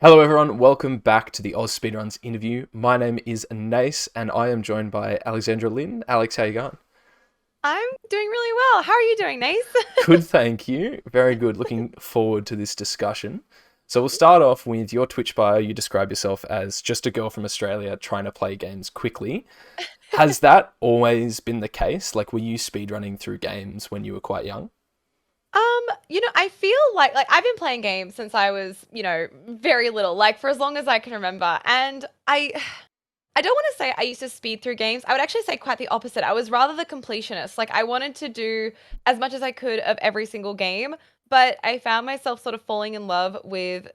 Hello, everyone. Welcome back to the AusSpeedruns interview. My name is Nace, and I am joined by AlexandraLynne. Alex, how you going? I'm doing really well. How are you doing, Nace? Good, thank you. Very good. Looking forward to this discussion. So we'll start off with your Twitch bio. You describe yourself as just a girl from Australia trying to play games quickly. Has that always been the case? Like, were you speedrunning through games when you were quite young? I feel like I've been playing games since I was, very little, like for as long as I can remember. And I don't want to say I used to speed through games. I would actually say quite the opposite. I was rather the completionist. Like I wanted to do as much as I could of every single game, but I found myself sort of falling in love with,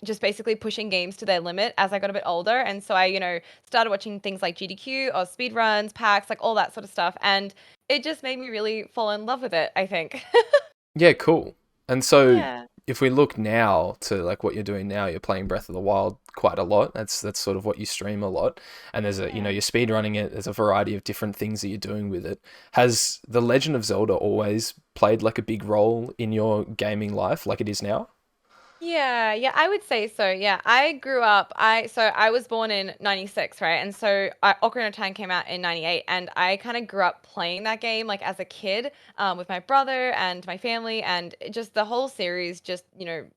just basically pushing games to their limit as I got a bit older. And so I, started watching things like GDQ or speedruns, packs, like all that sort of stuff. And it just made me really fall in love with it, I think. Yeah, cool. And so Yeah. if we look now to like what you're doing now, you're playing Breath of the Wild quite a lot. That's sort of what you stream a lot. And there's a Yeah. you're speed running it, there's a variety of different things that you're doing with it. Has The Legend of Zelda always played like a big role in your gaming life like it is now? Yeah, I would say so. Yeah, I grew up. I was born in '96, right? And so Ocarina of Time came out in '98, and I kind of grew up playing that game like as a kid, with my brother and my family, and just the whole series just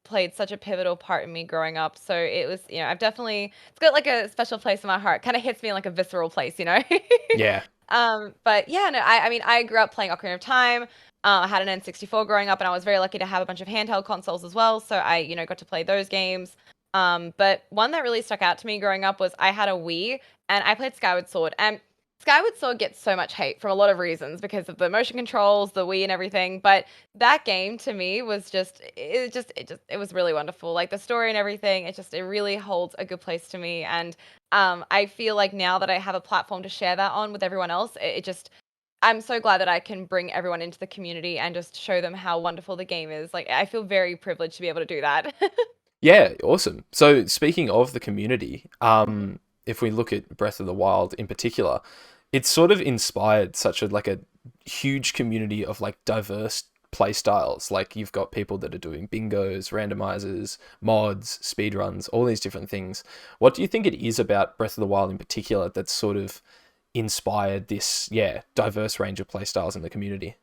played such a pivotal part in me growing up. So it was I've definitely it's got like a special place in my heart. Kind of hits me in like a visceral place. Yeah. But yeah, no, I mean, I grew up playing Ocarina of Time. I had an N64 growing up, and I was very lucky to have a bunch of handheld consoles as well. So I, got to play those games. But one that really stuck out to me growing up was I had a Wii, and I played Skyward Sword. And Skyward Sword gets so much hate for a lot of reasons because of the motion controls, the Wii, and everything. But that game to me was it was really wonderful. Like the story and everything, it really holds a good place to me. And I feel like now that I have a platform to share that on with everyone else, I'm so glad that I can bring everyone into the community and just show them how wonderful the game is. Like I feel very privileged to be able to do that. Yeah, awesome. So speaking of the community, Mhm. if we look at Breath of the Wild in particular, it's sort of inspired such a huge community of like diverse play styles. Like you've got people that are doing bingos, randomizers, mods, speedruns, all these different things. What do you think it is about Breath of the Wild in particular that's sort of inspired this, yeah, diverse range of play styles in the community?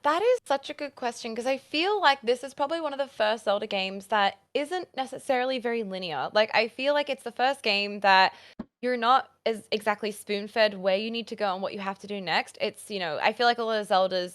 That is such a good question because I feel like this is probably one of the first Zelda games that isn't necessarily very linear. Like, I feel like it's the first game that you're not as exactly spoon-fed where you need to go and what you have to do next. I feel like a lot of Zeldas,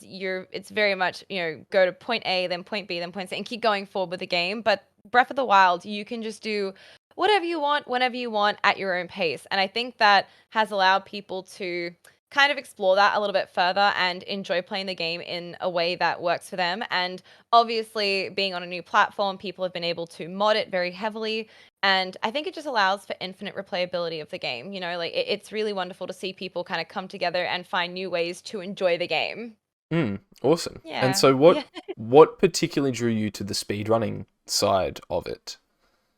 it's very much, go to point A, then point B, then point C, and keep going forward with the game. But Breath of the Wild, you can just do whatever you want, whenever you want, at your own pace. And I think that has allowed people to kind of explore that a little bit further and enjoy playing the game in a way that works for them. And obviously, being on a new platform, people have been able to mod it very heavily. And I think it just allows for infinite replayability of the game. Like it's really wonderful to see people kind of come together and find new ways to enjoy the game. Awesome. And Yeah. so Yeah. what particularly drew you to the speedrunning side of it?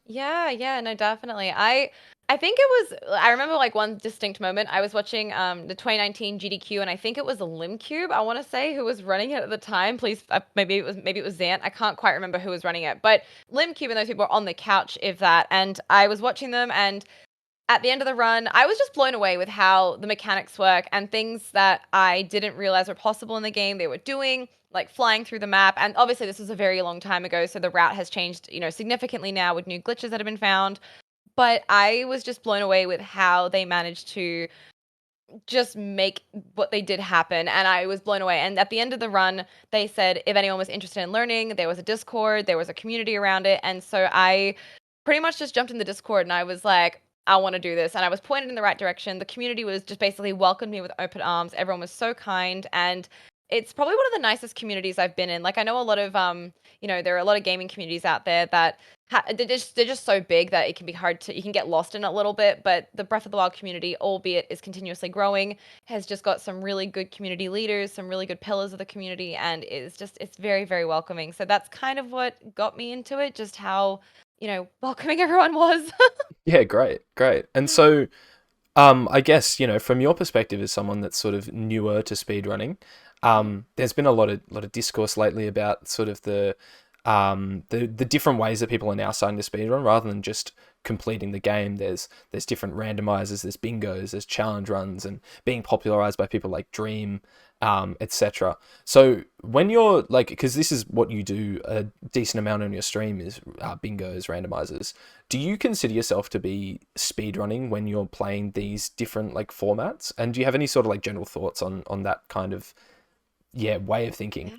Yeah, no, definitely. I think it was I remember like one distinct moment. I was watching the 2019 GDQ and I think it was Limcube, I want to say, who was running it at the time. Please maybe it was Zant. I can't quite remember who was running it. But Limcube and those people were on the couch if that, and I was watching them, and at the end of the run, I was just blown away with how the mechanics work and things that I didn't realize were possible in the game they were doing, like flying through the map. And obviously, this was a very long time ago, so the route has changed, significantly now with new glitches that have been found. But I was just blown away with how they managed to just make what they did happen, and I was blown away. And at the end of the run, they said if anyone was interested in learning, there was a Discord, there was a community around it, and so I pretty much just jumped in the Discord and I was like, I want to do this. And I was pointed in the right direction. The community was just basically welcomed me with open arms. Everyone was so kind, and it's probably one of the nicest communities I've been in. Like I know a lot of there are a lot of gaming communities out there that they're just so big that it can be hard to you can get lost in it a little bit. But the Breath of the Wild community, albeit is continuously growing, has just got some really good community leaders, some really good pillars of the community, and it's very, very welcoming. So that's kind of what got me into it, just how welcoming everyone was. Yeah, great, great. And so I guess, from your perspective as someone that's sort of newer to speedrunning, there's been a lot of discourse lately about sort of the the different ways that people are now starting to speedrun rather than just completing the game. There's different randomizers, there's bingos, there's challenge runs, and being popularized by people like Dream, etc. So when you're like, because this is what you do a decent amount on your stream is bingos, randomizers. Do you consider yourself to be speedrunning when you're playing these different like formats? And do you have any sort of like general thoughts on that kind of way of thinking? Yeah.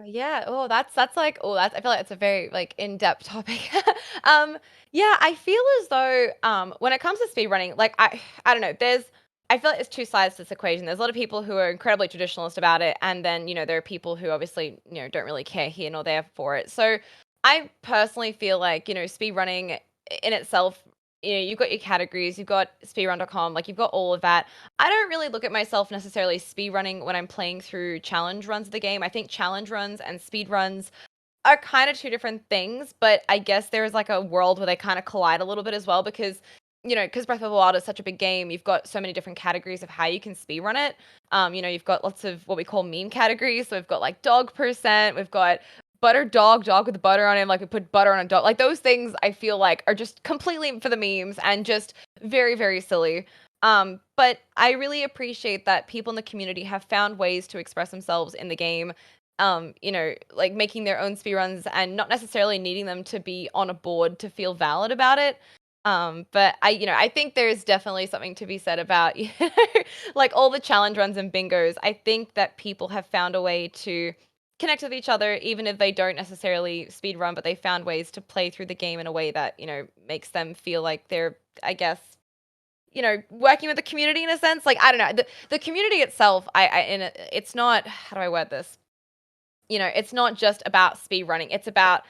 Yeah. Oh, that's like, oh, that's, I feel like it's a very like in-depth topic. Um, yeah, I feel as though when it comes to speed running, like I don't know, I feel like there's two sides to this equation. There's a lot of people who are incredibly traditionalist about it, and then, there are people who obviously, don't really care here nor there for it. So I personally feel like, speed running in itself, you've got your categories, you've got speedrun.com, like you've got all of that. I don't really look at myself necessarily speed running when I'm playing through challenge runs of the game. I think challenge runs and speed runs are kind of two different things, but I guess there's like a world where they kind of collide a little bit as well because because Breath of the Wild is such a big game, you've got so many different categories of how you can speed run it. You've got lots of what we call meme categories. So we've got like dog percent, we've got butter dog with butter on him, like we put butter on a dog. Like those things I feel like are just completely for the memes and just very, very silly. But I really appreciate that people in the community have found ways to express themselves in the game. Like making their own speedruns and not necessarily needing them to be on a board to feel valid about it. But I think there's definitely something to be said about, like all the challenge runs and bingos. I think that people have found a way to connect with each other, even if they don't necessarily speed run, but they found ways to play through the game in a way that, makes them feel like they're, I guess, working with the community in a sense. Like, I don't know, the community itself, it's not, how do I word this? It's not just about speed running. It's about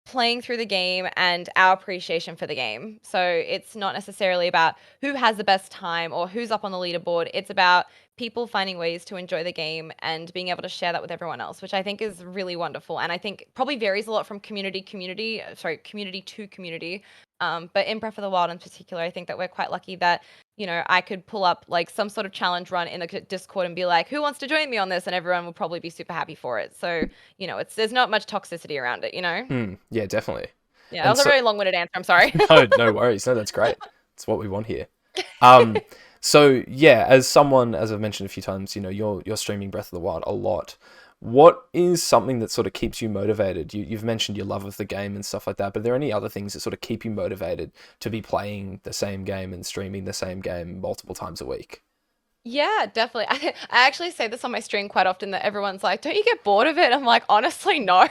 playing through the game and our appreciation for the game. So it's not necessarily about who has the best time or who's up on the leaderboard. It's about people finding ways to enjoy the game and being able to share that with everyone else, which I think is really wonderful. And I think probably varies a lot from community to community. But in Breath of the Wild in particular, I think that we're quite lucky that, I could pull up like some sort of challenge run in the Discord and be like, who wants to join me on this? And everyone will probably be super happy for it. So, there's not much toxicity around it. Yeah, definitely. Yeah, that And was a so, very long-winded answer. I'm sorry. no worries. No, that's great. It's what we want here. Um, so yeah, as someone, as I've mentioned a few times, you're streaming Breath of the Wild a lot. What is something that sort of keeps you motivated? You've mentioned your love of the game and stuff like that, but are there any other things that sort of keep you motivated to be playing the same game and streaming the same game multiple times a week? Yeah, definitely. I actually say this on my stream quite often that everyone's like, "Don't you get bored of it?" I'm like, honestly, no.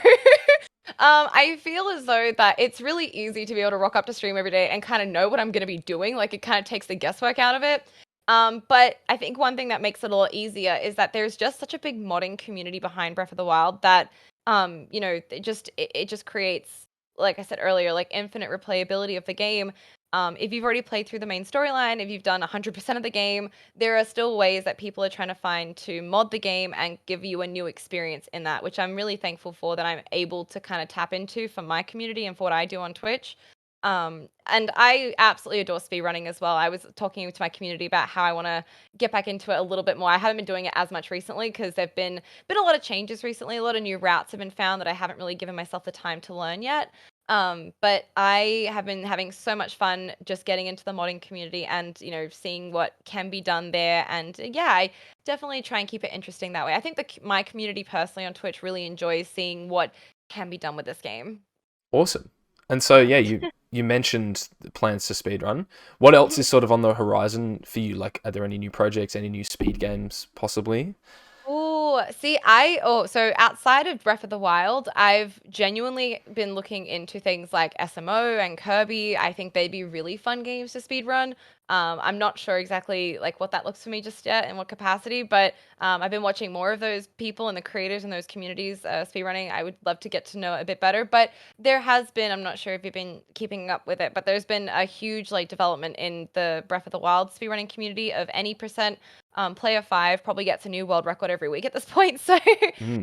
I feel as though that it's really easy to be able to rock up to stream every day and kind of know what I'm going to be doing. Like it kind of takes the guesswork out of it. But I think one thing that makes it a lot easier is that there's just such a big modding community behind Breath of the Wild that, it just creates, like I said earlier, like infinite replayability of the game. If you've already played through the main storyline, if you've done 100% of the game, there are still ways that people are trying to find to mod the game and give you a new experience in that, which I'm really thankful for that I'm able to kind of tap into for my community and for what I do on Twitch. And I absolutely adore speedrunning as well. I was talking to my community about how I want to get back into it a little bit more. I haven't been doing it as much recently because there've been a lot of changes recently. A lot of new routes have been found that I haven't really given myself the time to learn yet. But I have been having so much fun just getting into the modding community and, seeing what can be done there. And yeah, I definitely try and keep it interesting that way. I think my community personally on Twitch really enjoys seeing what can be done with this game. Awesome. And so yeah, you mentioned the plans to speedrun. What else is sort of on the horizon for you? Like, are there any new projects, any new speed games, possibly? Oh, see, so outside of Breath of the Wild, I've genuinely been looking into things like SMO and Kirby. I think they'd be really fun games to speedrun. I'm not sure exactly like what that looks for me just yet in what capacity, but I've been watching more of those people and the creators in those communities speedrunning. I would love to get to know it a bit better, but there has been, I'm not sure if you've been keeping up with it, but there's been a huge like development in the Breath of the Wild speedrunning community of any percent. player 5 probably gets a new world record every week at this point. So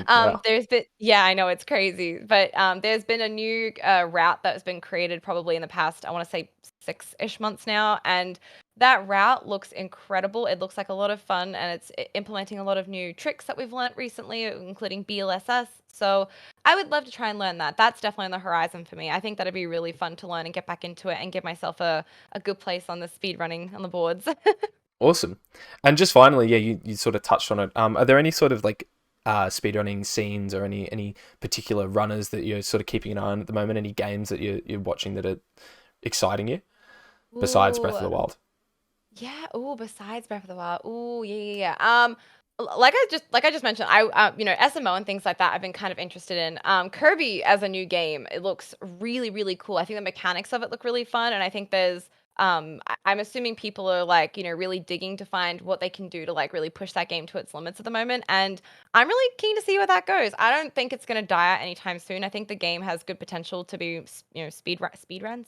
Wow. there's been, yeah, I know it's crazy, but there's been a new route that has been created probably in the past, I want to say 6-ish months now, and that route looks incredible. It looks like a lot of fun, and it's implementing a lot of new tricks that we've learnt recently, including BLSS. So I would love to try and learn that. That's definitely on the horizon for me. I think that'd be really fun to learn and get back into it and give myself a good place on the speed running on the boards. Awesome. And just finally, yeah, you sort of touched on it. Are there any sort of like speedrunning scenes or any particular runners that you're sort of keeping an eye on at the moment? Any games that you're watching that are exciting you besides Breath of Ooh. the Wild? Yeah. Ooh, besides Breath of the Wild. Ooh, yeah, yeah, yeah. Like I just mentioned, SMO and things like that. I've been kind of interested in. Kirby as a new game. It looks really, really cool. I think the mechanics of it look really fun, and I think there's. I'm assuming people are like, really digging to find what they can do to like really push that game to its limits at the moment, and I'm really keen to see where that goes. I don't think it's going to die out anytime soon. I think the game has good potential to be, speed run.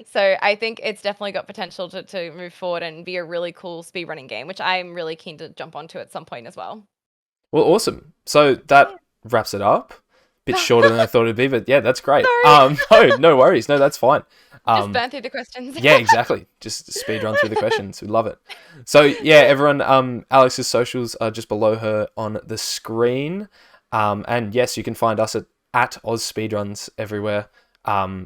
So I think it's definitely got potential to move forward and be a really cool speedrunning game, which I'm really keen to jump onto at some point as well. Well, awesome. So Yeah. that wraps it up. Bit shorter than I thought it'd be, but yeah, that's great. Sorry. No worries. No, that's fine. Just Um, burn through the questions. yeah, exactly. Just speed run through the questions. We love it. So yeah, everyone. Alex's socials are just below her on the screen. And yes, you can find us at AusSpeedruns everywhere.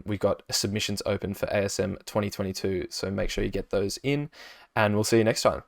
We've got submissions open for ASM 2022, so make sure you get those in, and we'll see you next time.